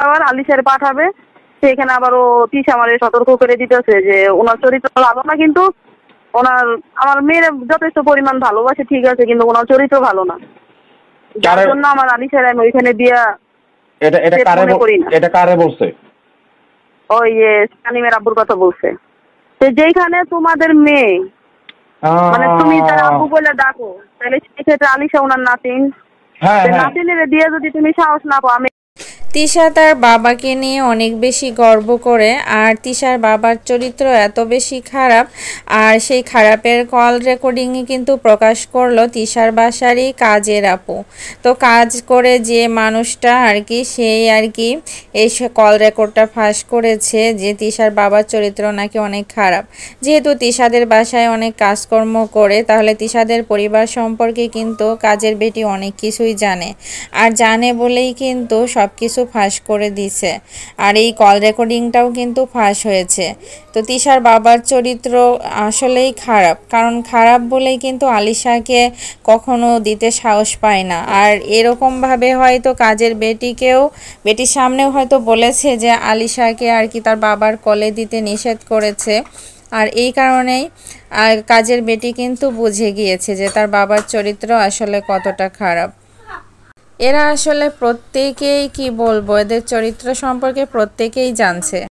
আবার আলিশারে পাঠাবে, সেখানে আবার ও তিশা আমারে সতর্ক করে দিতেছে যে ওনার চরিত্র ভালো না, কিন্তু ওনার আমার মেয়ের যথেষ্ট পরিমাণ ভালোবাসে ঠিক আছে, কিন্তু ওনার চরিত্র ভালো না, যার জন্য আমার আলিশারে আমি ওইখানে দিয়া এটা কারে বলছে? ওই যে সানিমের আব্বুর কথা বলছে, যেখানে তোমাদের মেয়ে মানে তুমি তার আব্বু বলে ডাকো, তাহলে সেক্ষেত্রে আলিশা ওনার নাতিন, নাতিনের দিয়ে যদি তুমি সাহস না পাও। আমি তিশা তার বাবাকে নিয়ে অনেক বেশি গর্ব করে, আর তিশার বাবার চরিত্র এত বেশি খারাপ, আর সেই খারাপের কল রেকর্ডিংই কিন্তু প্রকাশ করলো তিশার বাসারই কাজের আপু। তো কাজ করে যে মানুষটা আর কি, সেই আর কি এই কল রেকর্ডটা ফাঁস করেছে যে তিশার বাবার চরিত্র নাকি অনেক খারাপ। যেহেতু তিশাদের বাসায় অনেক কাজকর্ম করে, তাহলে তিশাদের পরিবার সম্পর্কে কিন্তু কাজের বেটি অনেক কিছুই জানে, আর জানে বলেই কিন্তু সব কিছু ফাঁস করে দিছে, আর এই কল রেকর্ডিংটাও কিন্তু ফাঁস হয়েছে। তো তিশার বাবার চরিত্র আসলেই খারাপ, কারণ খারাপ বলেই কিন্তু আলিশাকে কখনো দিতে সাহস পায় না। আর এরকমভাবে হয়তো কাজের বেটির সামনেও হয়তো বলেছে যে আলিশাকে আর কি তার বাবার কলে দিতে নিষেধ করেছে, আর এই কারণেই কাজের বেটি কিন্তু বুঝে গিয়েছে যে তার বাবার চরিত্র আসলে কতটা খারাপ। এরা আসলে প্রত্যেকেই কি বলবো, এদের চরিত্র সম্পর্কে প্রত্যেকেই জানছে।